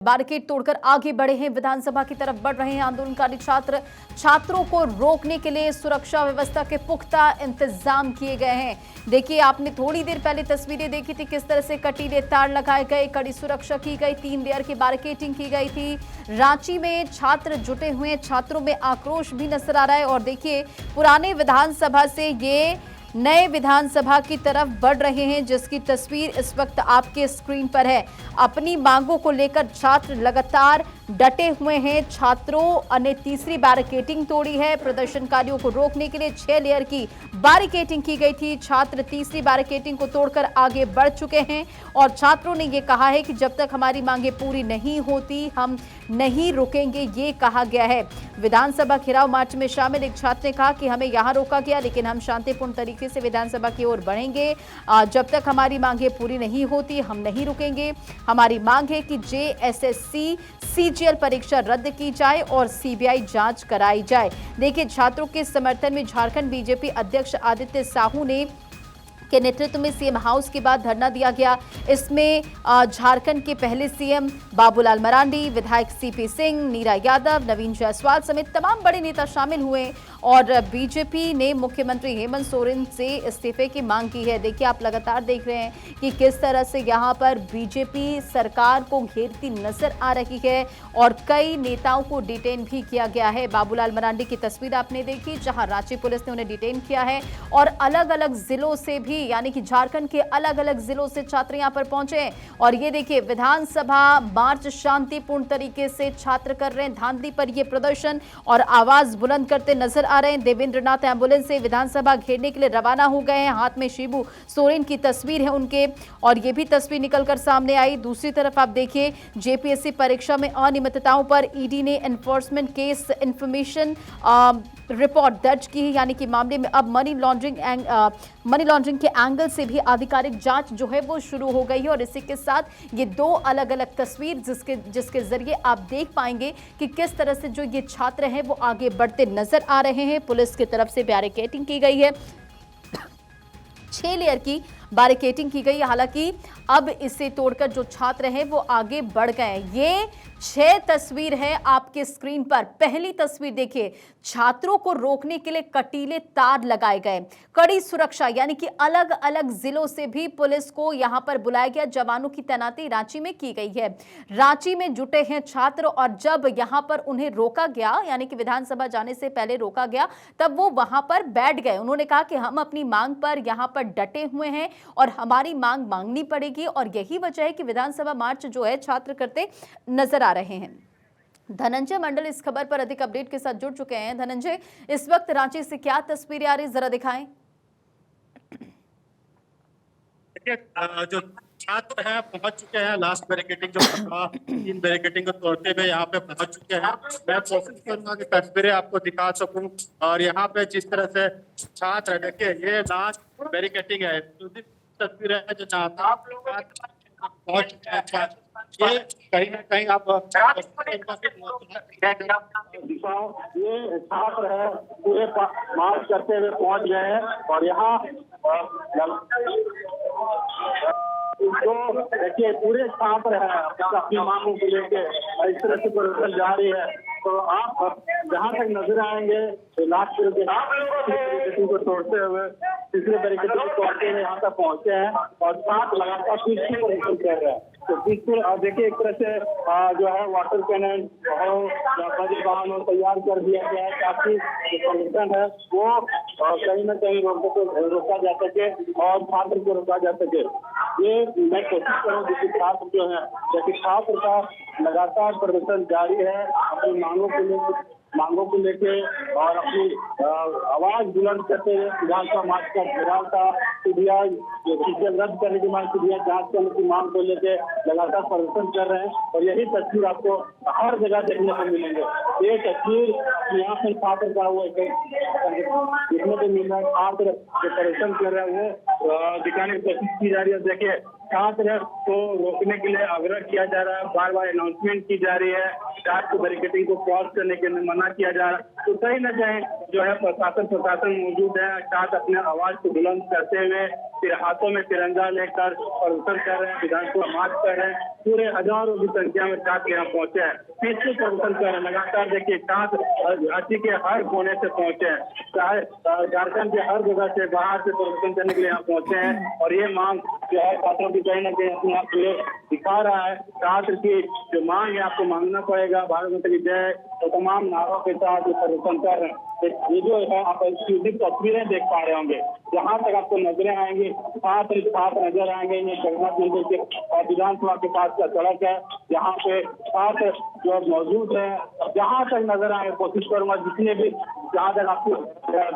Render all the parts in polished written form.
Barricade तोड़कर आगे बढ़े हैं, विधानसभा की तरफ बढ़ रहे हैं आंदोलनकारी छात्र। छात्रों को रोकने के लिए सुरक्षा व्यवस्था के पुख्ता इंतजाम किए गए हैं। देखिए, आपने थोड़ी देर पहले तस्वीरें देखी थी, किस तरह से कटीले तार लगाए गए, कड़ी सुरक्षा की गई, 3 लेयर की बैरिकेडिंग की गई थी। रांची में छात्र जुटे हुए हैं, छात्रों में आक्रोश भी नजर आ रहा है। और देखिए, पुराने विधानसभा से ये नए विधानसभा की तरफ बढ़ रहे हैं, जिसकी तस्वीर इस वक्त आपके स्क्रीन पर है। अपनी मांगों को लेकर छात्र लगातार डटे हुए हैं। छात्रों ने तीसरी बैरिकेडिंग तोड़ी है। प्रदर्शनकारियों को रोकने के लिए 6 लेयर की बैरिकेडिंग की गई थी। छात्र तीसरी बैरिकेडिंग को तोड़कर आगे बढ़ चुके हैं और छात्रों ने यह कहा है कि जब तक हमारी मांगें पूरी नहीं होती हम नहीं रुकेंगे, ये कहा गया है। विधानसभा घेराव मार्च में शामिल एक छात्र ने कहा कि हमें यहां रोका गया, लेकिन हम शांतिपूर्ण तरीके से विधानसभा की ओर बढ़ेंगे। जब तक हमारी मांगें पूरी नहीं होती हम नहीं रुकेंगे। हमारी मांग है कि जेएसएससी सीजीएल परीक्षा रद्द की जाए और सीबीआई जांच कराई जाए। देखिए, छात्रों के समर्थन में झारखंड बीजेपी अध्यक्ष आदित्य साहू ने के नेतृत्व में सीएम हाउस के बाद धरना दिया गया। इसमें झारखंड के पहले सीएम बाबूलाल मरांडी, विधायक सीपी सिंह, नीरा यादव, नवीन जायसवाल समेत तमाम बड़े नेता शामिल हुए और बीजेपी ने मुख्यमंत्री हेमंत सोरेन से इस्तीफे की मांग की है। देखिए, आप लगातार देख रहे हैं कि किस तरह से यहां पर बीजेपी सरकार को घेरती नजर आ रही है और कई नेताओं को डिटेन भी किया गया है। बाबूलाल मरांडी की तस्वीर आपने देखी, जहां रांची पुलिस ने उन्हें डिटेन किया है और अलग अलग जिलों से भी, यानी कि झारखंड के अलग अलग जिलों से छात्र यहां पर पहुंचे हैं। और ये देखिए, विधानसभा मार्च शांतिपूर्ण तरीके से छात्र कर रहे हैं। धांधली पर ये प्रदर्शन और आवाज बुलंद करते नजर आ रहे हैं। देवेंद्र नाथ एम्बुलेंस से विधानसभा घेरने के लिए रवाना हो गए हैं। हाथ में शिबू सोरेन की तस्वीर है उनके, और ये भी तस्वीर निकलकर सामने आई। दूसरी तरफ आप देखिए, जेपीएससी परीक्षा में अनियमितताओं पर ईडी ने एनफोर्समेंट केस इंफॉर्मेशन रिपोर्ट दर्ज की है, यानी कि मामले में अब मनी लॉन्ड्रिंग के एंगल से भी आधिकारिक जांच जो है वो शुरू हो गई है। और इसी के साथ ये 2 अलग अलग तस्वीर जिसके जरिए आप देख पाएंगे कि किस तरह से जो ये छात्र हैं वो आगे बढ़ते नजर आ रहे हैं। पुलिस की तरफ से बैरिकेडिंग की गई है, 6 लेयर की बैरिकेडिंग की गई है। हालांकि अब इसे तोड़कर जो छात्र हैं वो आगे बढ़ गए हैं। ये 6 तस्वीर है आपके स्क्रीन पर। पहली तस्वीर देखिए, छात्रों को रोकने के लिए कटीले तार लगाए गए, कड़ी सुरक्षा, यानी कि अलग अलग जिलों से भी पुलिस को यहां पर बुलाया गया। जवानों की तैनाती रांची में की गई है। रांची में जुटे हैं छात्र और जब यहां पर उन्हें रोका गया, यानी कि विधानसभा जाने से पहले रोका गया, तब वो वहां पर बैठ गए। उन्होंने कहा कि हम अपनी मांग पर यहां पर डटे हुए हैं और हमारी मांग मांगनी पड़ेगी। और यही वजह है कि विधानसभा मार्च जो है छात्र करते नजर आ रहे हैं। धनंजय मंडल इस खबर पर अधिक अपडेट के साथ जुड़ चुके हैं। धनंजय, इस वक्त रांची से क्या तस्वीरें आ रही, जरा दिखाएं। जो छात्र हैं पहुंच चुके हैं, लास्ट बैरिकेडिंग जो 3 बैरिकेडिंग को तोड़ते हुए यहाँ पे पहुंच चुके हैं। मैं कोशिश करूंगा कि तस्वीरें आपको दिखा सकूं। और यहाँ पे जिस तरह से छात्र, देखिए ये लास्ट बैरिकेडिंग है, तस्वीर है जो छात्र पहुंच चुके हैं। ये कहीं ना कहीं आप ये छात्र है पूरे मार्च करते हुए पहुंच गए हैं और यहाँ जो देखिए पूरे छात्र है अपनी मांगों को लेकर इस तरह से प्रदर्शन जारी है। तो आप जहाँ तक नजर आएंगे लास्ट बैरिकेडिंग को तोड़ते हुए, तीसरे बैरिकेडिंग को तोड़ते हुए यहाँ तक पहुंचे हैं और साथ लगातार तीसरी प्रदर्शन कर रहे हैं। तो तीसरे देखिए एक तरह से जो है वाटर कैनन और वाहनों तैयार कर दिया गया है ताकि जो प्रदर्शन है वो कहीं ना कहीं रोका जा सके और छात्र को रोका जा सके। ये मैं कोशिश करूँ कि छात्र जो है, जैसे छात्र का लगातार प्रदर्शन जारी है अपनी मांगों को लेके और अपनी आवाज बुलंद करते हुए विधानसभा मार्च का घेराव था। सीबीआई रद्द करने की मांग, सीबीआई जांच करने की मांग को लेके लगातार प्रदर्शन कर रहे हैं और यही तस्वीर आपको हर जगह देखने को मिलेंगे। ये तस्वीर यहाँ से छात्र का हुआ देखने को मिल रहा है। छात्र जो प्रदर्शन कर रहे हैं वो दिखाने की कोशिश की जा रही है। देखिए, छात्र को रोकने के लिए आग्रह किया जा रहा है, बार बार अनाउंसमेंट की जा रही है, छात्र को बैरिकेडिंग को क्रॉस करने के लिए मना किया जा रहा है। तो कहीं न कहीं जो है प्रशासन मौजूद है, छात्र अपने आवाज को बुलंद करते हुए फिर हाथों में तिरंगा लेकर प्रदर्शन कर रहे हैं, विधानसभा मार्च कर रहे हैं। पूरे हजारों की संख्या में छात्र यहाँ पहुंचे हैं, पीछे प्रदर्शन कर रहे हैं। लगातार देखिए छात्र झांसी के हर कोने से पहुंचे हैं, चाहे झारखंड के हर जगह से बाहर से प्रदर्शन करने के लिए यहाँ पहुंचे हैं। और ये मांग जो है छात्रों की कहीं न कहीं अपने आप को दिखा रहा है। छात्र की जो मांग है आपको मांगना पड़ेगा, भारत माता की जय, तो तमाम नारों के साथ प्रदर्शन कर रहे हैं। ये जो है आप सीधी तस्वीरें देख पा रहे होंगे, जहाँ तक आपको नजरें आएंगी छात्र नजर आएंगे। ये जगन्नाथ मंदिर के और विधानसभा के पास का सड़क है, जहाँ पे छात्र जो मौजूद है। जहाँ तक नजर आए, कोशिश करूंगा जितने भी जहाँ तक आपको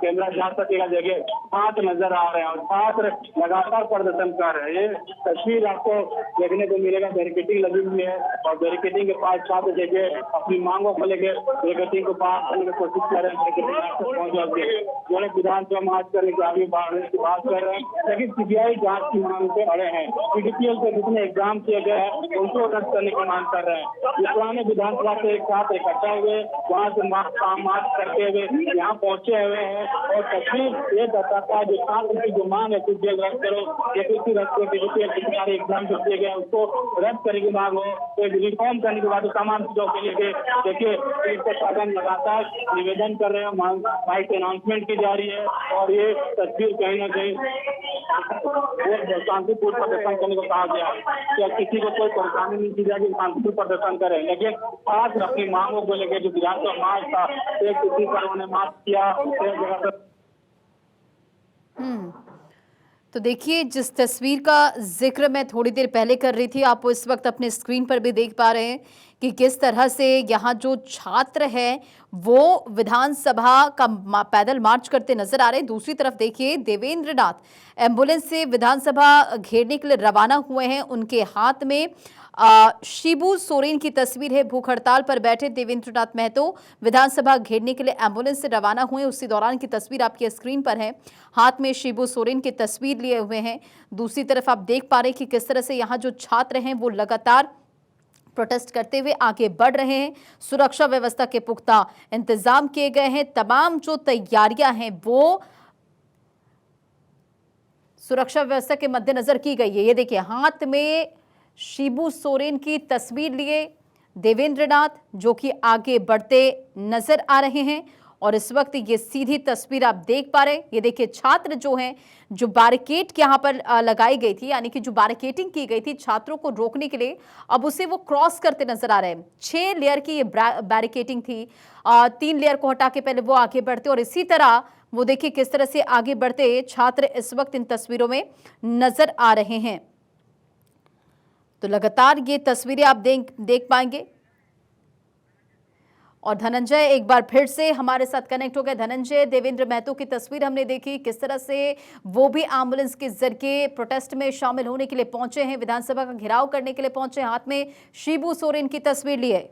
कैमरा जा सकेगा देखिए छात्र नजर आ रहे हैं और छात्र लगातार प्रदर्शन कर रहे हैं। ये तस्वीर आपको देखने को मिलेगा, बैरिकेडिंग लगी हुई है और बैरिकेडिंग के पास छात्र देखिए अपनी मांगों को लेकर बैरिकेडिंग को पार करने की कोशिश कर रहे हैं। जो है विधानसभा मार्च करने के आगे बढ़ने की बात कर रहे हैं, लेकिन सीबीआई जांच की मांग पे अड़े हैं। पीडीपीएल से जितने एग्जाम किए गए हैं उनको रद्द करने की मांग कर रहे हैं। ये पुराने विधानसभा से एक साथ इकट्ठा हुए वहाँ से मार्च करते हुए यहाँ पहुंचे हुए हैं और तस्वीर ये बताता है जो छात्र की जो मांग है पीडीपीएल रद्द करो, या रद्द करो, पीडीपीएल के सारे एग्जाम जो किए गए उसको रद्द करने की मांग हो, तो रिफॉर्म करने के बाद तमाम चीजों के लिए देखिए प्रशासन लगातार निवेदन कर रहे हैं, माइक अनाउंसमेंट की जा रही है। और ये तस्वीर कहीं ना कहीं शांतिपूर्ण प्रदर्शन करने को कहा गया है, क्या किसी को कोई परेशानी नहीं की जाएगी, शांतिपूर्ण प्रदर्शन करें। लेकिन खास अपनी मांगों को लेकर जो विधानसभा मार्च था एक किसी पर उन्होंने मार्च किया एक जगह पर। तो देखिए जिस तस्वीर का जिक्र मैं थोड़ी देर पहले कर रही थी, आप इस वक्त अपने स्क्रीन पर भी देख पा रहे हैं कि किस तरह से यहाँ जो छात्र हैं वो विधानसभा का पैदल मार्च करते नजर आ रहे हैं। दूसरी तरफ देखिए देवेंद्र नाथ एम्बुलेंस से विधानसभा घेरने के लिए रवाना हुए हैं। उनके हाथ में शिबू सोरेन की तस्वीर है। भूख हड़ताल पर बैठे देवेंद्र नाथ महतो विधानसभा घेरने के लिए एम्बुलेंस से रवाना हुए, उसी दौरान की तस्वीर आपकी स्क्रीन पर है। हाथ में शिबू सोरेन की तस्वीर लिए हुए हैं। दूसरी तरफ आप देख पा रहे हैं कि किस तरह से यहाँ जो छात्र हैं वो लगातार प्रोटेस्ट करते हुए आगे बढ़ रहे हैं। सुरक्षा व्यवस्था के पुख्ता इंतजाम किए गए हैं। तमाम जो तैयारियां हैं वो सुरक्षा व्यवस्था के मद्देनजर की गई है। ये देखिए हाथ में शिबू सोरेन की तस्वीर लिए देवेंद्र नाथ जो कि आगे बढ़ते नजर आ रहे हैं और इस वक्त ये सीधी तस्वीर आप देख पा रहे हैं। ये देखिए छात्र जो हैं, जो बैरिकेड यहाँ पर लगाई गई थी, यानी कि जो बैरिकेडिंग की गई थी छात्रों को रोकने के लिए, अब उसे वो क्रॉस करते नजर आ रहे हैं। 6 लेयर की ये बैरिकेडिंग थी, 3 लेयर को हटा के पहले वो आगे बढ़ते और इसी तरह वो देखिए किस तरह से आगे बढ़ते छात्र इस वक्त इन तस्वीरों में नजर आ रहे हैं। तो लगातार ये तस्वीरें आप देख पाएंगे। और धनंजय एक बार फिर से हमारे साथ कनेक्ट हो गए। धनंजय, देवेंद्र महतो की तस्वीर हमने देखी, किस तरह से वो भी एम्बुलेंस के जरिए प्रोटेस्ट में शामिल होने के लिए पहुंचे हैं, विधानसभा का घेराव करने के लिए पहुंचे, हाथ में शिबू सोरेन की तस्वीर ली है।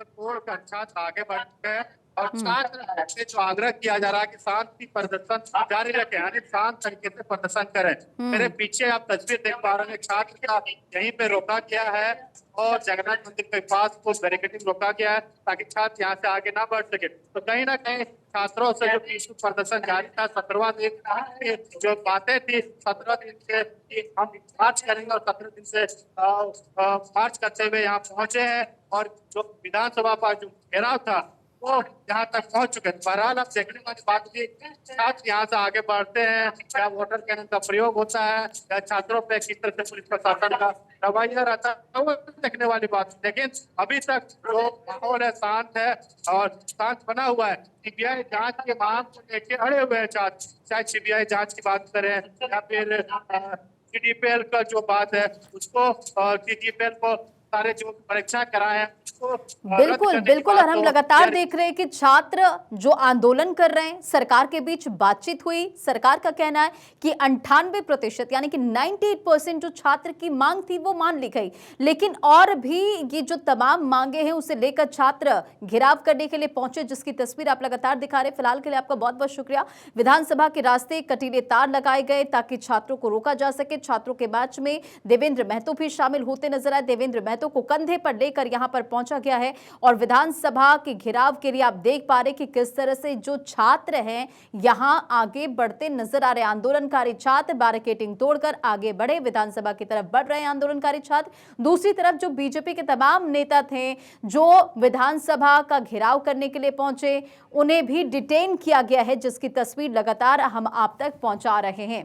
तोड़कर छात्र आगे बढ़ गए और छात्र से जो आग्रह किया जा रहा है कि शांति प्रदर्शन जारी रखें, यानी शांत तरीके से प्रदर्शन करें। मेरे पीछे आप तस्वीर देख पा रहे हैं, छात्र का यहीं पे रोका गया है और जगन्नाथ मंदिर के पास को बैरिकेडिंग रोका गया है ताकि छात्र यहाँ से आगे ना बढ़ सके। तो कहीं ना कहीं छात्रों से जो पीछे प्रदर्शन जारी था 17वां दिन, जो बातें थी 17 दिन से कि हम मार्च करेंगे और 17 दिन से मार्च करते हुए यहाँ पहुंचे हैं और जो विधानसभा का जो घेराव था वो यहाँ तक पहुंच चुके हैं। बहरहाल आप देखने वाली बात की छात्र यहाँ से आगे बढ़ते हैं, क्या वाटर कैनन का प्रयोग होता है या छात्रों पे किस तरह से पुलिस प्रशासन का रवैया रहता है, वो देखने वाली बात। लेकिन अभी तक जो माहौल है शांत है और शांत बना हुआ है। सीबीआई जांच के मांग को लेकर अड़े हुए हैं छात्र, चाहे सीबीआई जांच की बात करें या फिर डीजीपीएल का जो बात है उसको डीजीपीएल को सारे जो परीक्षा कराए हैं उसको रद्द बिल्कुल करने की बिल्कुल। बात और हम तो लगातार जारी। देख रहे हैं कि छात्र जो आंदोलन कर रहे हैं, सरकार के बीच बातचीत हुई। सरकार का कहना है कि 98% यानी कि 98% जो छात्र की मांग थी वो मान ली गई, लेकिन और भी ये जो तमाम मांगे हैं उसे लेकर छात्र घेराव करने के लिए पहुंचे, जिसकी तस्वीर आप लगातार दिखा रहे हैं। फिलहाल के लिए आपका बहुत बहुत शुक्रिया। विधानसभा के रास्ते कटीले तार लगाए गए ताकि छात्रों को रोका जा सके। छात्रों के मार्च में देवेंद्र महतो भी शामिल होते नजर आए। देवेंद्र महतो को कंधे पर लेकर यहां पर पहुंचा गया है और विधानसभा के घेराव के लिए आप देख पा रहे कि किस तरह से जो छात्र हैं यहां आगे बढ़ते नजर आ रहे। आंदोलनकारी छात्र बैरिकेडिंग तोड़कर आगे बढ़े, विधानसभा की तरफ बढ़ रहे हैं आंदोलनकारी छात्र। दूसरी तरफ जो बीजेपी के तमाम नेता थे जो विधानसभा का घेराव करने के लिए पहुंचे, उन्हें भी डिटेन किया गया है, जिसकी तस्वीर लगातार हम आप तक पहुंचा रहे हैं।